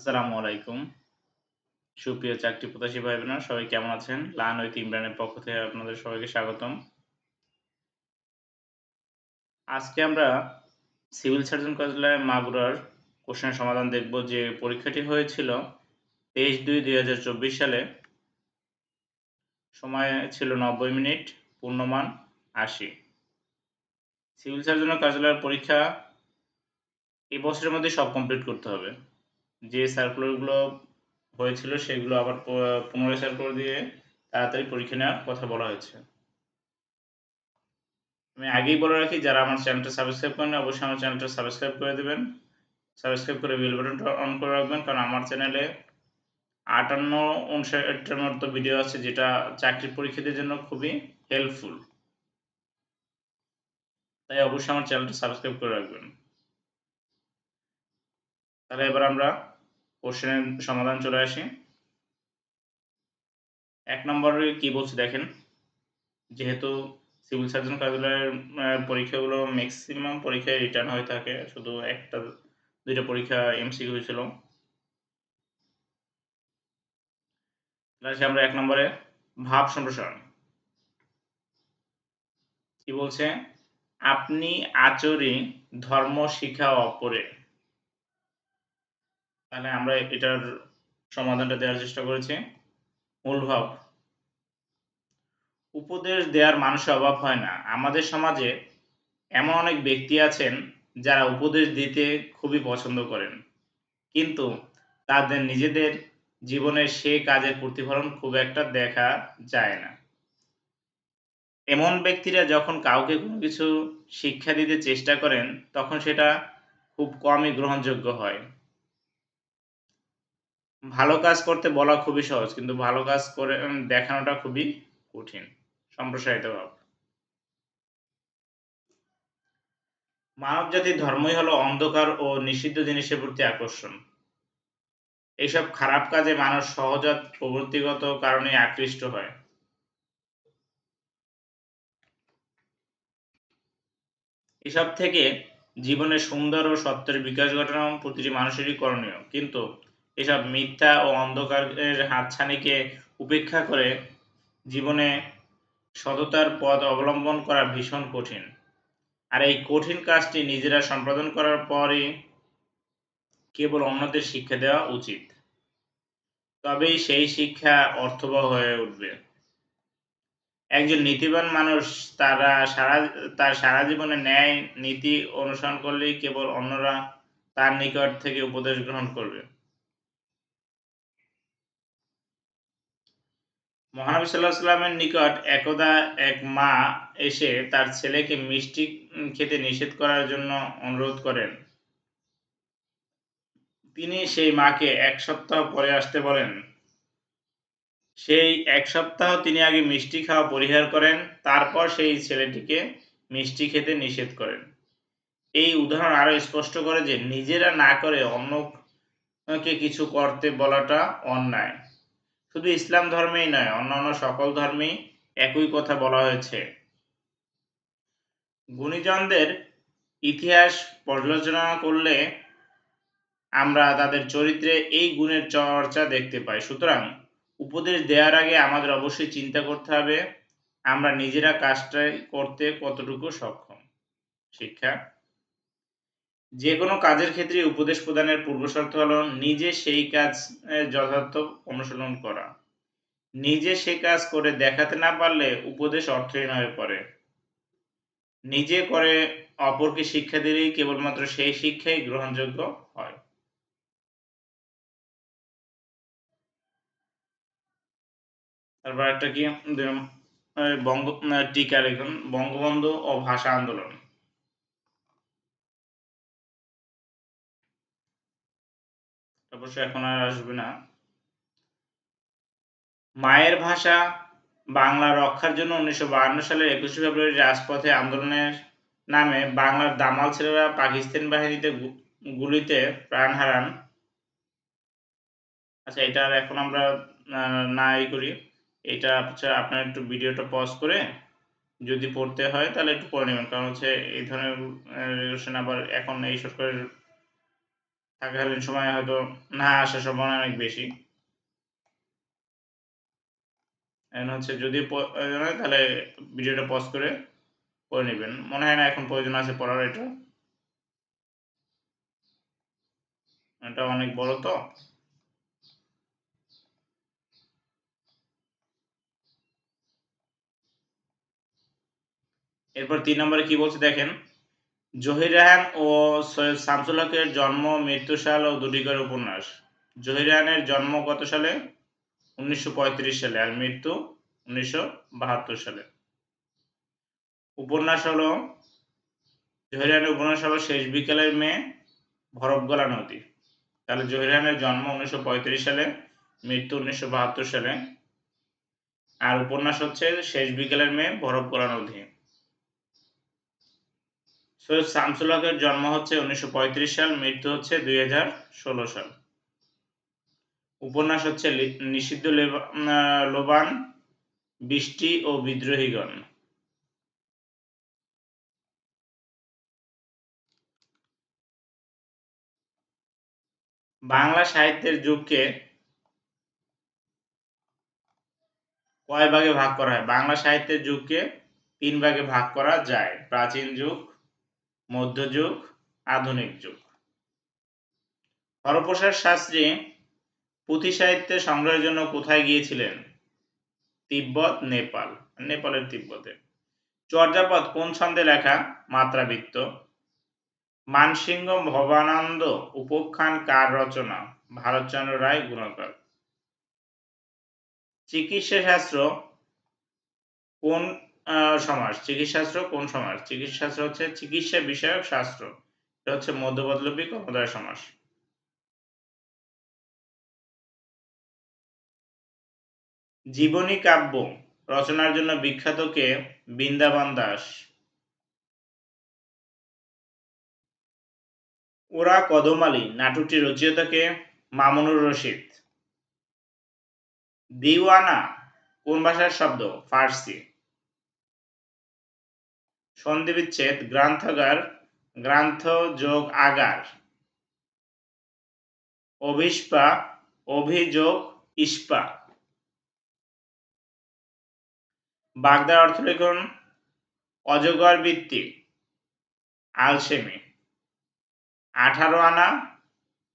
আসসালামু আলাইকুম। সুপ্রিয় চাকরি প্রত্যাশী ভাই বোনেরা সবাই কেমন আছেন? লায়ন উইথ ইমরানের পক্ষ থেকে আপনাদের সবাইকে স্বাগতম। আজকে আমরা সিভিল সার্জন কার্যালয় মাগুরার কোশ্চেনের সমাধান দেখব যে পরীক্ষাটি হয়েছিল ২৩/২/২০২৪ সালে। সময় ছিল ৯০ মিনিট, পূর্ণমান ৮০। সিভিল সার্জনের কার্যালয়ের পরীক্ষা এই বছরের মধ্যে সব কমপ্লিট করতে হবে। যে সার্কুলারগুলো হয়েছিল সেগুলো আবার পুনরায় সার্কুলার দিয়ে তাড়াতাড়ি পরীক্ষা নেওয়ার কথা বলা হয়েছে। আমি আগেই বলে রাখি যারা আমার চ্যানেলটা সাবস্ক্রাইব করেননি অবশ্যই আমার চ্যানেলটা সাবস্ক্রাইব করে দিবেন। সাবস্ক্রাইব করে বেল বাটনটা অন করে রাখবেন কারণ আমার চ্যানেলে ৫৮-৫৯ টার মতো ভিডিও আছে যেটা চাকরির পরীক্ষার্থীদের জন্য খুবই হেল্পফুল। তাই অবশ্যই আমার চ্যানেলটা সাবস্ক্রাইব করে রাখবেন। তাহলে এবার আমরা কোশ্চেনের সমাধান চলে আসি। ১ নম্বরে কি বলছে দেখেন। যেহেতু সিভিল সার্জন কার্যালয়ের পরীক্ষাগুলো মেক্সিমাম পরীক্ষায় রিটার্ন হয়ে থাকে। শুধু ১ টা ২ টা পরীক্ষা এমসিকিউ হয়েছিল। আসি আমরা ১ নম্বরে ভাব সম্প্রসারণ। কি বলছে? আপনি আচরি ধর্ম শিখা অপরে। তাহলে আমরা এটার সমাধানটা দেওয়ার চেষ্টা করেছি। মূল ভাব। উপদেশ দেওয়ার মানুষের অভাব হয় না। আমাদের সমাজে এমন অনেক ব্যক্তি আছেন যারা উপদেশ দিতে খুবই পছন্দ করেন। কিন্তু তাদের নিজেদের জীবনের সে কাজের প্রতিফলন খুব একটা দেখা যায় না। এমন ব্যক্তিরা যখন কাউকে কোনো কিছু শিক্ষা দিতে চেষ্টা করেন, তখন সেটা খুব কমই গ্রহণযোগ্য হয়। ভালো কাজ করতে বলা খুবই সহজ, কিন্তু ভালো কাজ করে দেখানোটা খুবই কঠিন। সম্প্রসারিত ভাব। মানবজাতির ধর্মই হলো অন্ধকার ও নিষিদ্ধ জিনিসের প্রতি আকর্ষণ। এইসব খারাপ কাজে মানুষ সহজাত প্রবৃত্তিগত কারণেই আকৃষ্ট হয়। এসব থেকে জীবনে সুন্দর ও সত্যের বিকাশ ঘটানো প্রতিটি মানুষেরই করণীয়। কিন্তু এসব মিথ্যা ও অন্ধকারের হাতছানিকে উপেক্ষা করে জীবনে সততার পথ অবলম্বন করা ভীষণ কঠিন। আর এই কঠিন কাজটি নিজেরা সম্পাদন করার পরই কেবল অন্যদের শিক্ষা দেওয়া উচিত। তবেই সেই শিক্ষা অর্থবহ হয়ে উঠবে। একজন নীতিবান মানুষ তারা সারা তার সারা জীবনে ন্যায় নীতি অনুসরণ করলেই কেবল অন্যরা তার নিকট থেকে উপদেশ গ্রহণ করবে। মহানবী সাল্লাল্লাহু আলাইহি ওয়াসাল্লামের নিকট একদা এক মা এসে তার ছেলেকে মিষ্টি খেতে নিষেধ করার জন্য অনুরোধ করেন। তিনি সেই মাকে ১ সপ্তাহ পরে আসতে বলেন। সেই ১ সপ্তাহ তিনি আগে মিষ্টি খাওয়া পরিহার করেন, তারপর সেই ছেলেটিকে মিষ্টি খেতে নিষেধ করেন। এই উদাহরণ আরো স্পষ্ট করে যে নিজেরা না করে অন্যকে কিছু করতে বলাটা অন্যায়। শুধু ইসলাম ধর্মেই নয়, অন্যান্য সকল ধর্মেই একই কথা বলা হয়েছে। গুণীজনদের ইতিহাস পর্যালোচনা করলে আমরা তাদের চরিত্রে এই গুণের চর্চা দেখতে পাই। সুতরাং উপদেশ দেওয়ার আগে আমাদের অবশ্যই চিন্তা করতে হবে আমরা নিজেরা কাজটা করতে কতটুকু সক্ষম। শিক্ষা যেকোনো কাজের ক্ষেত্রে উপদেশ প্রদানের পূর্বশর্ত হলো নিজে সেই কাজ যথার্থ অনুসরণ করা। নিজে সে কাজ করে দেখাতে না পারলে উপদেশ অর্থহীন হয়ে পড়ে। নিজে করে অপরকে শিক্ষা দিলেই কেবলমাত্র সেই শিক্ষাই গ্রহণযোগ্য হয়। তারপর একটা কি দিলাম বঙ্গ টিকা লিখুন বঙ্গবন্ধু ও ভাষা আন্দোলন। অবশ্য এখন আর আসবে না। মায়ের ভাষা বাংলা রক্ষার জন্য ১৯৫২ সালের ২১শে ফেব্রুয়ারি রাজপথে আন্দোলনের নামে বাংলার দামাল ছেলেরা পাকিস্তানি বাহিনীতে গুলিতে প্রাণ হারান। আচ্ছা এটা আর এখন আমরা না করি। এটা হচ্ছে আপনার একটু ভিডিওটা পজ করে যদি পড়তে হয় তাহলে একটু পড়ে নেবেন। কারণ হচ্ছে এই ধরনের রিলেশন আবার এখন এই সরকারের থাকাকালীন সময়ে হয়তো না আসার সম্ভাবনা অনেক বেশি। এখন হচ্ছে যদি প্রয়োজন হয় তাহলে ভিডিওটা পজ করে পড়ে নিবেন। মনে হয় না এখন প্রয়োজন আছে পড়ার এটা। এটা অনেক বড় তো। এরপর ৩ নম্বরে কি বলছে দেখেন। জহির রায়হান ও সৈয়দ শামসুল হকের জন্ম, মৃত্যু সাল ও দুটি করে উপন্যাস। জহির রায়হানের জন্ম কত সালে? ১৯৩৫ সালে, আর মৃত্যু ১৯৭২ সালে। উপন্যাস হলো জহির রায়হানের উপন্যাস হলো শেষ বিকেলের মেয়ে, ভরত গলা নদী। তাহলে জহির রায়হানের জন্ম ১৯৩৫ সালে, মৃত্যু ১৯৭২ সালে, আর উপন্যাস হচ্ছে শেষ বিকেলের মেয়ে, বরফ গলা নদী। সৈয়দ শামসুল হকের জন্ম হচ্ছে ১৯৩৫ সাল, মৃত্যু হচ্ছে ২০১৬ সাল। উপন্যাস হচ্ছে নিষিদ্ধ লোবান, বৃষ্টি ও বিদ্রোহীগণ। বাংলা সাহিত্যের যুগকে কয় ভাগে ভাগ করা হয়? বাংলা সাহিত্যের যুগকে ৩ ভাগে ভাগ করা যায়: প্রাচীন যুগ, মধ্যযুগ, আধুনিক যুগ। হরপ্রসাদ শাস্ত্রী পুঁথি সাহিত্যে সংগ্রহের জন্য কোথায় গিয়েছিলেন? তিব্বত, নেপাল। নেপালের তিব্বতে। চর্যাপদ কোন ছন্দে লেখা? মাত্রাবৃত্ত। মানসিংহ ভবানন্দ উপাখ্যান কার রচনা? ভারতচন্দ্র রায় গুণকর। চিকিৎসাশাস্ত্র কোন সমাস? চিকিৎসাশাস্ত্র কোন সমাস? চিকিৎসাশাস্ত্র হচ্ছে চিকিৎসা বিষয়ক শাস্ত্র। এটা হচ্ছে মধ্যপদলোপী কর্মধারয় সমাস। জীবনী কাব্য রচনার জন্য বিখ্যাত কে? বৃন্দাবন দাস। ওরা কদমালী নাটকটির রচয়িতা কে? মামুনুর রশিদ। দিওয়ানা কোন ভাষার শব্দ? ফার্সি। সন্ধিবিচ্ছেদ গ্রন্থাগার, গ্রন্থ যোগ আগার। অভিস্পা, অভিযোগ ইস্পা। বাগদার অর্থ লিখুন। অজগর বৃত্তি, আলসেমি। ১৮ আনা,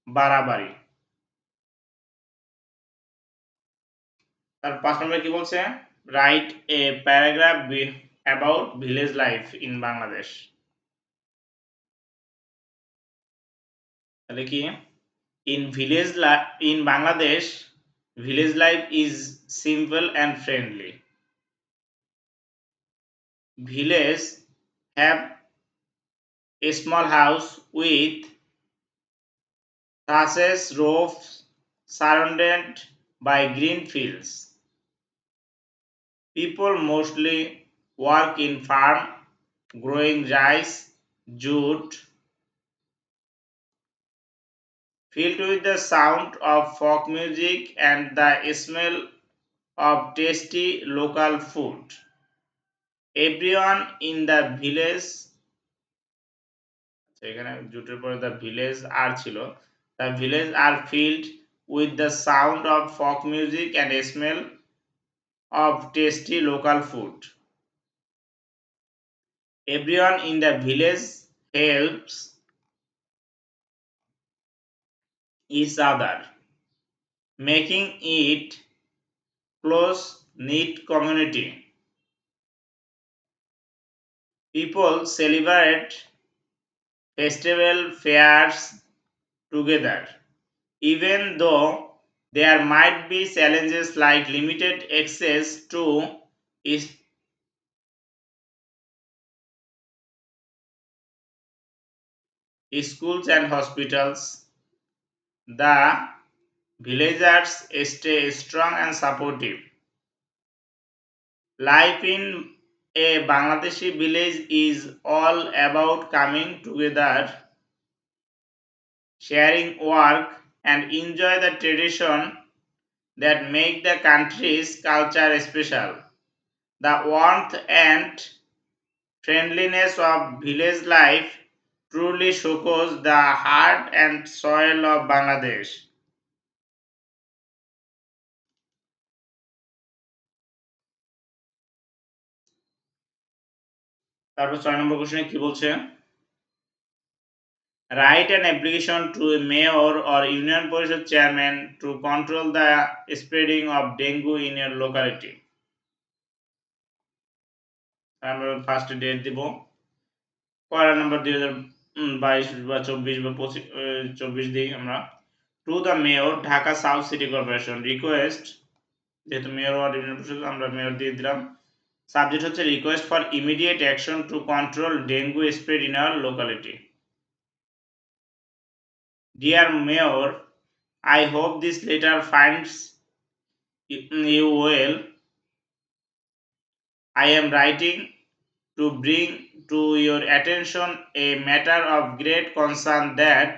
বাড়াবাড়ি। তার ৫ নম্বরে কি বলছে? Write a paragraph about village life in Bangladesh. তাহলে কি? In Bangladesh, village life is simple and friendly. Village have a small house with thatched roofs surrounded by green fields. People mostly work in farm, growing rice, jute, filled with the sound of folk music and the smell of tasty local food. Everyone in the village, এখানে জুটের পরে the village আর ছিল, the village are filled with the sound of folk music and smell of tasty local food. Everyone in the village helps each other, making it close knit community. People celebrate festival fairs together, even though there might be challenges like limited access to schools and hospitals. The villagers stay strong and supportive. Life in a Bangladeshi village is all about coming together, sharing work, and enjoy the tradition that make the country's culture special. The warmth and friendliness of village life truly showcase the heart and soil of Bangladesh. তারপর ৬ নম্বর কোশ্চেনে কি বলছে? Write an application to a mayor or union পরিষদ chairman to control the spreading of dengue in your locality. আমরা first date দিব। পয়লা নম্বর ২০২২ বা ২৪ বা ২৪ দিই আমরা। To the mayor Dhaka south city corporation request, যেহেতু মেয়র ওয়ার্ড ইউনিয়ন পরিষদ আমরা মেয়র দিয়ে দিলাম। সাবজেক্ট হচ্ছে request for immediate action to control dengue spread in our locality. Dear mayor, I hope this letter finds you well. I am writing to bring to your attention a matter of great concern that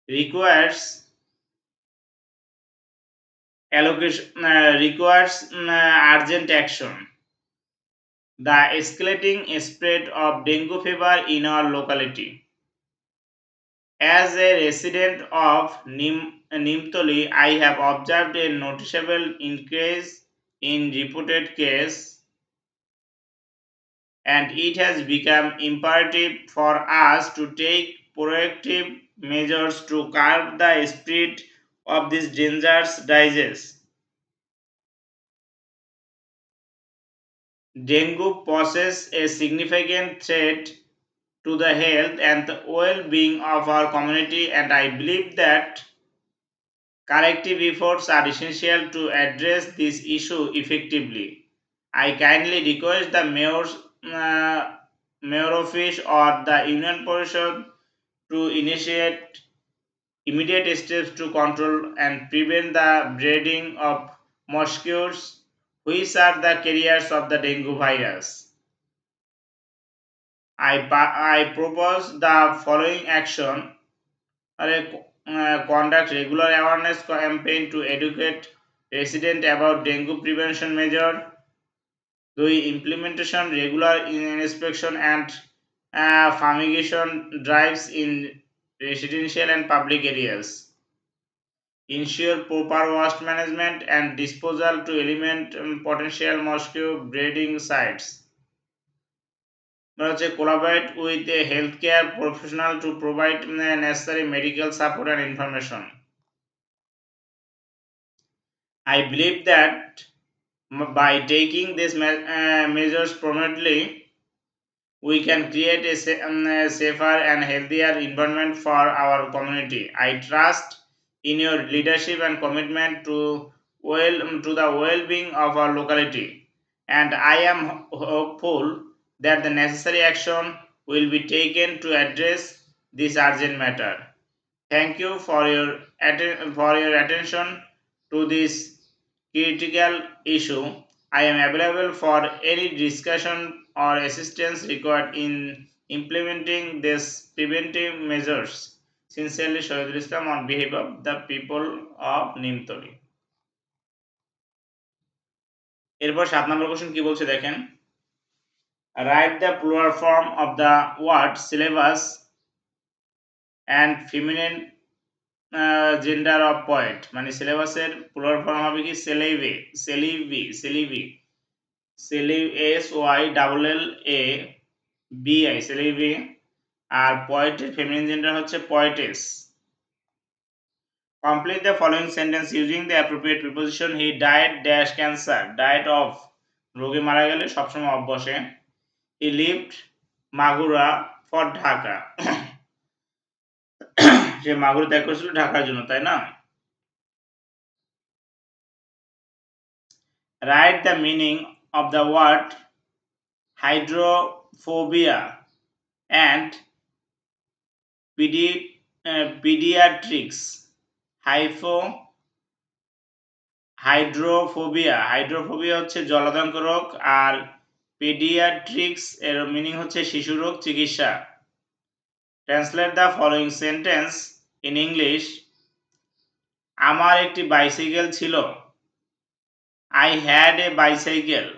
requires urgent action. The escalating spread of dengue fever in our locality. As a resident of Nimtoli, I have observed a noticeable increase in reported cases, and it has become imperative for us to take proactive measures to curb the spread of this dangerous disease. Dengue poses a significant threat to the health and the well-being of our community, and I believe that corrective efforts are essential to address this issue effectively. I kindly request the mayor office or the union parishad to initiate immediate steps to control and prevent the breeding of mosquitoes, which are the carriers of the dengue virus. I propose the following action. Conduct regular awareness campaign to educate residents about dengue prevention measure. The implementation regular inspection and fumigation drives in residential and public areas. Ensure proper waste management and disposal to eliminate potential mosquito breeding sites. Collaborate with a healthcare professional to provide necessary medical support and information. I believe that by taking these measures promptly, we can create a safer and healthier environment for our community. I trust in your leadership and commitment to the well-being of our locality, and I am hopeful that the necessary action will be taken to address this urgent matter. Thank you for your attention to this critical issue. I am available for any discussion or assistance required in implementing these preventive measures. Sincerely, Shahidul Islam on behalf of the people of Nimtoli. এরপর 7 নম্বর question কি বলছে দেখেন। Write the plural form of the word syllabus and feminine gender of point, মানে সিলেবাসের plural form হবে কি সেলিভি, SYLLABI সেলিভি, আর পয়েটের feminine gender হচ্ছে পয়েটেস। Complete the following sentence using the appropriate preposition. He died dash cancer, diet of রোগী মারা গেলে সবসময় of বসে। He lived Magura for Dhaka, সে মাগুরা ত্যাগ করেছিল ঢাকার জন্য, তাই না? Write the meaning of the word hydrophobia and pediatrics. Hydrophobia হচ্ছে জলাতঙ্ক রোগ, আর পেডিয়াট্রিক্স এর মিনিং হচ্ছে শিশু রোগ চিকিৎসা। Translate the following sentence in English. আমার একটি বাইসাইকেল ছিল। I had a bicycle.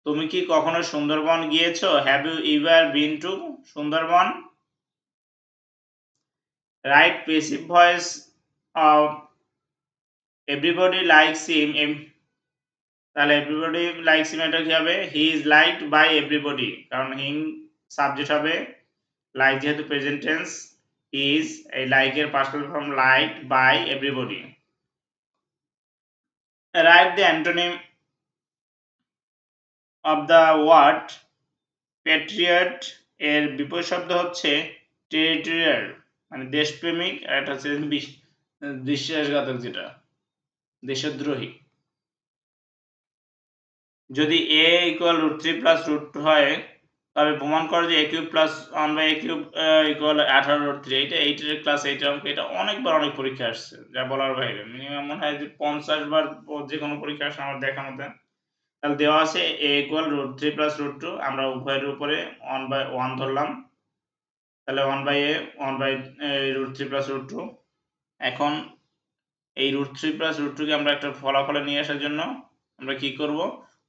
তুমি কি কখনো সুন্দরবন গিয়েছো? Have you ever been to Sundarban? Write passive voice of everybody likes him. তাহলে এভরিবডি লাইকস হিম এটা কি হবে? He is liked by everybody, কারণ হিম সাবজেক্ট হবে, লাইক যেহেতু প্রেজেন্ট টেন্স, হি ইজ এই লাইকের personal form liked by everybody. Write the antonym of the word patriot. এর বিপরীত শব্দ হচ্ছে টেরিটোরিয়াল, মানে দেশপ্রেমিক, আর এটা হচ্ছে বিশ্বাসঘাতক, যেটা দেশদ্রোহী। যদি a ইকুয়াল √3 প্লাস √2 হয়, তবে প্রমাণ করে যে a cube plus 1/a cube equal 18√3। এটা 8 এর ক্লাস 8 অঙ্ক, এটা অনেকবার অনেক পরীক্ষা আসছে, যা বলার বাইরে। মিনিমাম মনে হয় যে 50 বার যে কোনো পরীক্ষা আসে আমার দেখা মতে। তাহলে দেওয়া আছে a ইকুয়াল √3 প্লাস √2, আমরা উভয়ের উপরে 1/1 ধরলাম, তাহলে 1/a 1/√3 প্লাস √2। এখন এই √3 প্লাস √2 কে আমরা একটা ফলাফলে নিয়ে আসার জন্য আমরা কি করব?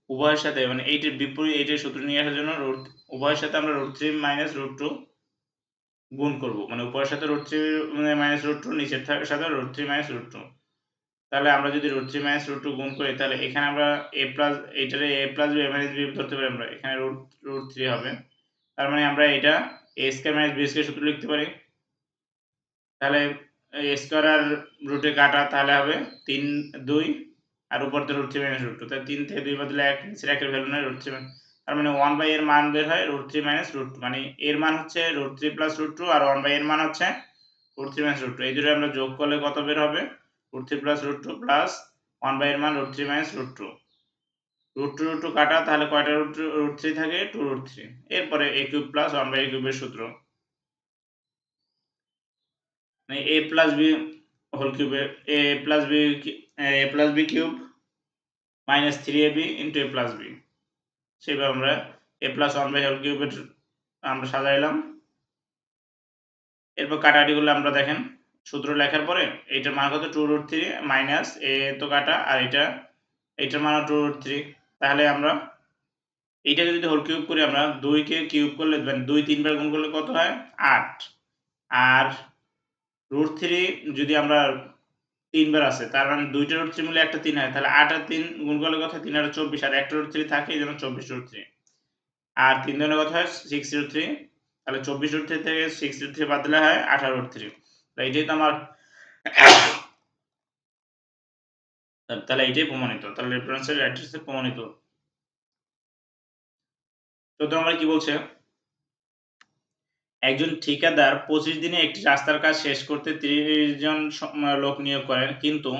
উভয়ের সাথে, মানে এইটার বিপরীত, এইটার সূত্র নিয়ে আসার জন্য উভয়ের সাথে আমরা √3 মাইনাস √2 গুণ করব, মানে উপরের সাথে √3 মাইনাস √2, নিচের সাথে √3 মাইনাস √2। তাহলে আমরা যদি √3 মাইনাস √2 গুণ করি, তাহলে এখানে আমরা a প্লাস, এইটারে a plus b minus b ধরতে পারি আমরা, এখানে √3 হবে। তার মানে আমরা এটা a square minus b square সূত্র লিখতে পারি। তাহলে a স্কয়ার আর রুটে কাটা, তাহলে হবে 3 2, আর উপর তো √3 মাইনাস √2, তাহলে 3 থেকে 2 বদলে 1, নিচের একের ভ্যালু নাই √3, তার মানে 1/a এর মান বের হয় √3 মাইনাস √2, মানে এর মান হচ্ছে √3 প্লাস √2 আর 1/a এর মান হচ্ছে √3 মাইনাস √2। এই দুটো আমরা যোগ করলে কত বের হবে? √3 প্লাস √2 প্লাস 1/a এর মান √3 মাইনাস √2। √2 কাটা, তাহলে কয়টা √3 থাকে? 2 √3। এরপরে a কিউব প্লাস 1/a কিউবের সূত্র, মানে a প্লাস b হোল কিউবের a plus b cube minus 3ab into a plus b। সেভাবে আমরা a প্লাস 1/a হোল কিউবের আমরা সাজাইলাম। এরপর কাটাকাটি করলে আমরা দেখেন সূত্র লেখার পরে এইটার মান কত? 2√3 মাইনাস a তো কাটা, আর এইটার মান 2√3। তাহলে আমরা এইটাকে যদি হোল কিউব করি, আমরা 2 কে কিউব করলে, মানে 2 3 বার গুণ করলে কত হয়? 8। আর √3 যদি আমরা 3 বার আছে, তার মানে 2টা √3 মিলে একটা 3 হয়, তাহলে 8 আর 3 গুণ করলে কত হয়? 3 আর 24, আর একটা √3 থাকে, এইজন্য 24√3। আর 3 দুগুণে কত হয়? 6√3, তাহলে 24√3 থেকে 6√3 বাদ দিলে হয় 18√3। তাহলে এইটাই তো আমার তাহলে এইটাই প্রমাণিত, তাহলে রেফারেন্সের অ্যাড্রেসে প্রমাণিত। 14 নম্বরে কি বলছে? একজন ঠিকাদার 25 দিনে একটি রাস্তার কাজ শেষ করতে 30 জন লোক নিয়োগ করেন, কিন্তু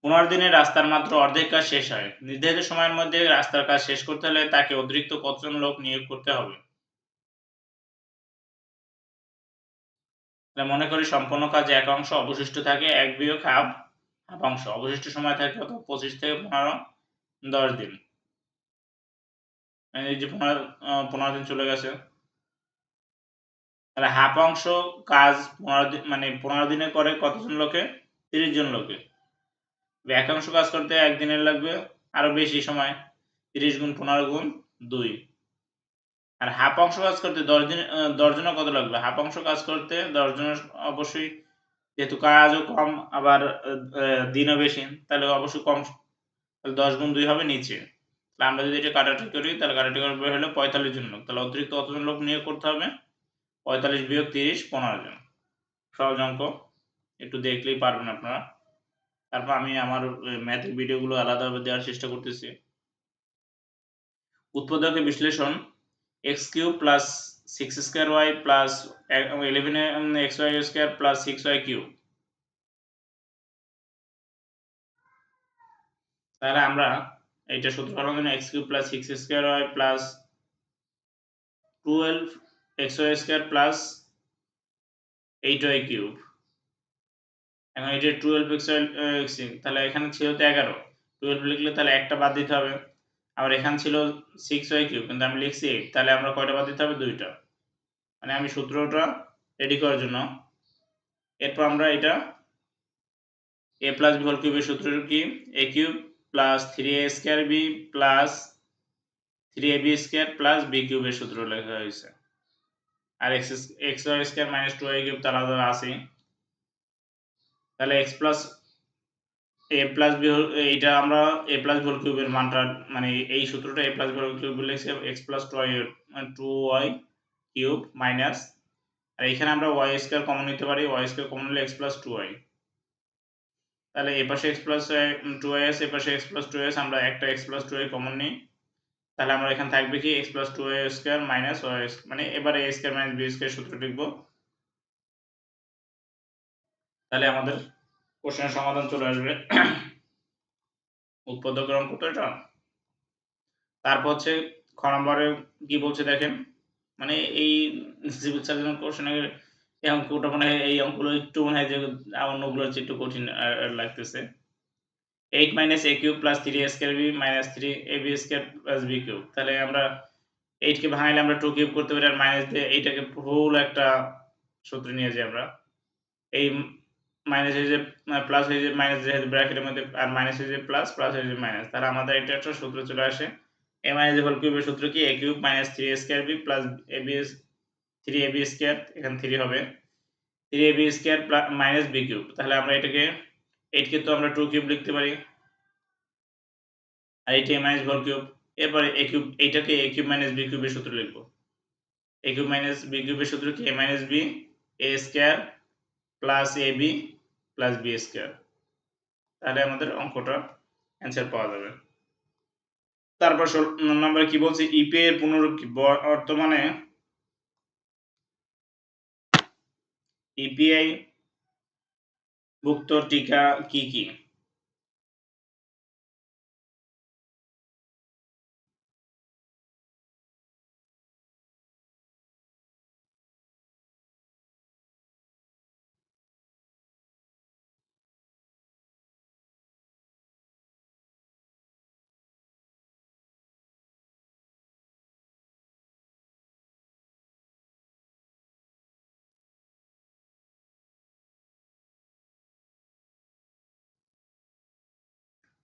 15 দিনে রাস্তার মাত্র অর্ধেক কাজ শেষ হয়। নির্ধারিত সময়ের মধ্যে রাস্তার কাজ শেষ করতে হলে তাকে অতিরিক্ত কতজন লোক নিয়োগ করতে হবে? মনে করি সম্পূর্ণ কাজে এক অংশ, অবশিষ্ট থাকে 1 বিয়োগ হাফ অংশ, অবশিষ্ট সময় থাকে কত? 25 থেকে 15, 10 দিন। এই যে 15 দিন চলে গেছে, তাহলে হাফ অংশ কাজ 15 দিন, মানে 15 দিনে করে কতজন লোকে? 30 জন লোকে। এক অংশ কাজ করতে 1 দিনের লাগবে আরো বেশি সময়, 30 গুণ 15 গুণ 2। আর হাফ অংশ কাজ করতে 10 দিন, 10 জনের কত লাগবে? হাফ অংশ কাজ করতে 10 জনের অবশ্যই, যেহেতু কাজও কম আবার দিনও বেশি, তাহলে অবশ্যই কম, তাহলে 10 গুণ 2 হবে নিচে। তাহলে আমরা যদি এটা কাটাকাটি করি, তাহলে কাটাকাটি করে বের হলো 45 জন লোক। তাহলে অতিরিক্ত কতজন লোক নিয়োগ করতে হবে? 45 বিয়োগ 30, 15 জন। সহজ অঙ্ক, একটু দেখলেই পারবেন আপনারা। তারপর আমি আমার ম্যাথের ভিডিওগুলো আলাদাভাবে দেওয়ার চেষ্টা করতেছি। উৎপাদকের বিশ্লেষণ: x³ plus 6² plus 11xy² plus 6y³। তাহলে আমরা এইটা সূত্র ফলানোর জন্য x³ plus 6² plus 12xy² plus 8y³। এখন এই যে 12x, তাহলে এখানে ছিল তো 11, 12 লিখলে তাহলে একটা বাদ দিতে হবে। আবার এখানে ছিল 6y³, কিন্তু আমি লিখছি 8, তাহলে আমরা কয়টা বাদ দিতে হবে? 2টা। মানে আমি সূত্রটা রেডি করার জন্য, এরপর আমরা এটা a প্লাস b হোল কিউবের সূত্র কি? a cube plus 3a² b plus 3ab square plus b কিউবের সূত্র লেখা হয়েছে। আর x square minus 2y cube তো আলাদা আছে। তাহলে x plus a plus b এইটা আমরা a প্লাস b হোল কিউবের মানটা মানে এই সূত্রটা a plus b whole cube লিখছি x plus 2y cube minus, আর এখানে আমরা y স্কয়ার কমন নিতে পারি, y স্কয়ার কমন নিলে x প্লাস 2y। তাহলে এই পাশে x প্লাস 2y আছে, এই পাশে x প্লাস 2y আছে, আমরা একটা x প্লাস 2y কমন নিই। তাহলে আমরা এখানে থাকবে কি x plus 2y square minus y মানে এবারে a square minus b square সূত্র লিখব। তাহলে আমাদের কোশ্চেনের সমাধান চলে আসবে। উৎপাদক অঙ্ক তো এটা। তারপর হচ্ছে খ নম্বরে কি বলছে দেখেন, মানে এই সিভিল সার্জন কোশ্চেনের এই অঙ্কটা মানে এই অঙ্কগুলো একটু মনে হয় যে অন্যগুলোর চেয়ে একটু কঠিন লাগতেছে। 8 minus a cube plus 3a square b minus 3ab square plus b cube. তাহলে আমরা 8 কে ভাঙাইলে আমরা 2 কিউব করতে পারি, আর মাইনাস দিয়ে এইটাকে ফুল একটা সূত্রে নিয়ে যাই আমরা। এই মাইনাস হয়ে যে প্লাস হয়ে যে মাইনাস যেহেতু ব্র্যাকেটের মধ্যে, আর মাইনাস হয়ে যে প্লাস, প্লাস হয়ে যে মাইনাস, তাহলে আমাদের এটা একটা সূত্র চলে আসে। a মাইনাস হোল কিউবের সূত্র কি a cube minus 3a square b plus ab 3ab square, এখানে 3 হবে 3ab square minus b cube. তাহলে আমরা এটাকে 8 কে তো আমরা 2 কিউব লিখতে পারি, আর এটা a মাইনাস হোল কিউব। এরপরে a কিউব, এইটাকে a কিউব মাইনাস b কিউবের সূত্র লিখব। a কিউব মাইনাস b কিউবের সূত্র কি a minus b a square plus ab plus b square. তাহলে আমাদের অঙ্কটা অ্যান্সার পাওয়া যাবে। তারপর 16 নম্বরে কি বলছে, ইপি এর পুনরূপ কি? বর্তমানে ইপিআই ভুক্ত টিকা কি কি?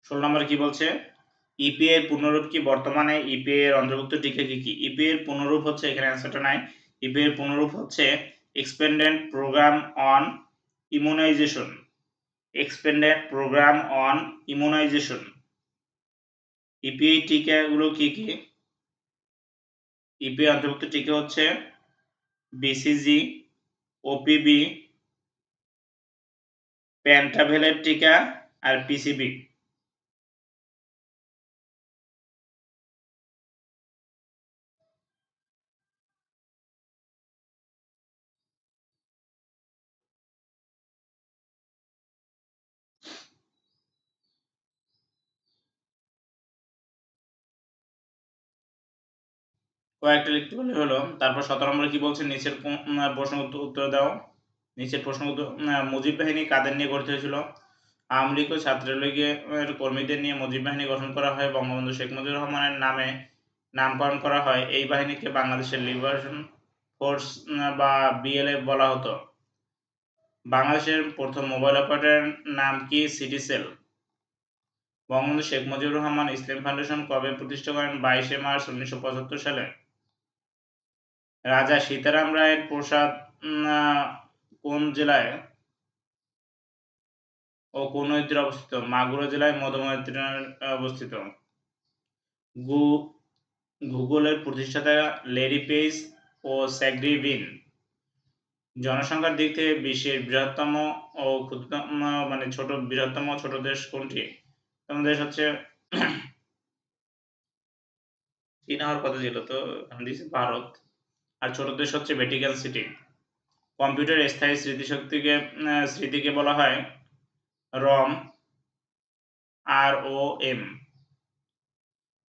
ষোলো নম্বরে কি বলছে, ইপিআই এর পুনরূপ কি? বর্তমানে ইপিআই এর অন্তর্ভুক্ত টিকা কি কি? ইপিআই এর পুনরূপ হচ্ছে, এখানে অ্যান্সারটা নাই, ইপিআই এর পুনরূপ হচ্ছে expanded programme on immunisation. Expanded programme on immunisation. EPI টিকাগুলো কি কি? ইপিআই অন্তর্ভুক্ত টিকা হচ্ছে বিসিজি, ওপিবি, পেন্টাভেলের টিকা আর পিসিবি। কয়েকটা লিখতে বললে হলো। তারপর 17 নম্বরে কি বলছে, নিচের প্রশ্ন উত্তর দাও। নিচের প্রশ্ন মুজিব বাহিনী কাদের নিয়ে গঠিত হয়েছিল? আওয়ামী লীগ ও ছাত্রলীগের কর্মীদের নিয়ে মুজিব বাহিনী গঠন করা হয়। বঙ্গবন্ধু শেখ মুজিবুর রহমানের নামে নামকরণ করা হয়। এই বাহিনীকে বাংলাদেশের লিবারেশন ফোর্স বা বিএলএফ বলা হতো। বাংলাদেশের প্রথম মোবাইল অপারেটরের নাম কি? সিটিসেল। বঙ্গবন্ধু শেখ মুজিবুর রহমান ইসলাম ফাউন্ডেশন কবে প্রতিষ্ঠা করেন? 22শে মার্চ 1975 সালে। রাজা সীতারাম রায়ের প্রাসাদ কোন জেলায় ও কোন নদীর তীরে অবস্থিত? মাগুরা জেলায় মধুময় তীরে অবস্থিত। গুগলের প্রতিষ্ঠাতা ল্যারি পেজ ও সের্গেই ব্রিন। জনসংখ্যার দিক থেকে বিশ্বের বৃহত্তম ও ক্ষুদ্রতম মানে বৃহত্তম ছোট দেশ কোনটি? প্রথম দেশ হচ্ছে চীন হওয়ার কথা ছিল, তো এখানে দিয়েছে ভারত। আর ছোট দেশ হচ্ছে ভ্যাটিকান সিটি। কম্পিউটারের স্থায়ী স্মৃতিকে বলা হয় রম, ROM।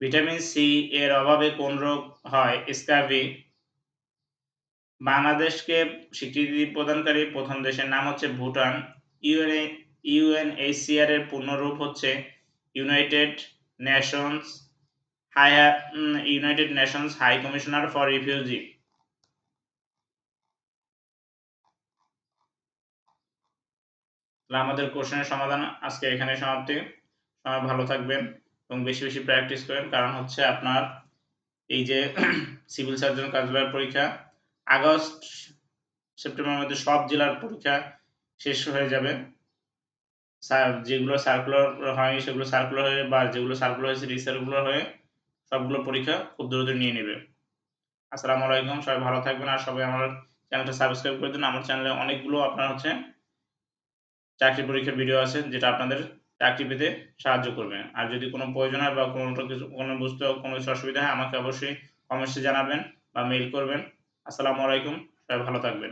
ভিটামিন সি এর অভাবে কোন রোগ হয়? স্কারভি। বাংলাদেশকে স্বীকৃতি প্রদানকারী প্রথম দেশের নাম হচ্ছে ভুটান। ইউএনএইচসিআর এর পূর্ণরূপ হচ্ছে united nations high commissioner for refugee. আমাদের কোশ্চেনের সমাধান আজকে এখানে সমাপ্তি। সবাই ভালো থাকবেন এবং বেশি বেশি প্র্যাকটিস করেন, কারণ হচ্ছে আপনার এই যে সিভিল সার্জন কার্যালয়ের পরীক্ষা আগস্ট সেপ্টেম্বরের মধ্যে সব জেলার পরীক্ষা শেষ হয়ে যাবে। যেগুলো সার্কুলার হয়নি সেগুলো সার্কুলার হয়ে বা যেগুলো সার্কুলার হয়েছে রিসার্কুলার হয়ে সবগুলো পরীক্ষা খুব দ্রুত নিয়ে নেবে। আসসালামু আলাইকুম, সবাই ভালো থাকবেন আর সবাই আমার চ্যানেলটা সাবস্ক্রাইব করে দিন। আমার চ্যানেলে অনেকগুলো আপনার হচ্ছে চাকরি পরীক্ষার ভিডিও আছে যেটা আপনাদের চাকরি পেতে সাহায্য করবে। আর যদি কোনো প্রয়োজন হয় বা কোনো বুঝতে কোনো কিছু অসুবিধা হয় আমাকে অবশ্যই কমেন্টসে জানাবেন বা মেইল করবেন। আসসালামু আলাইকুম, সবাই ভালো থাকবেন।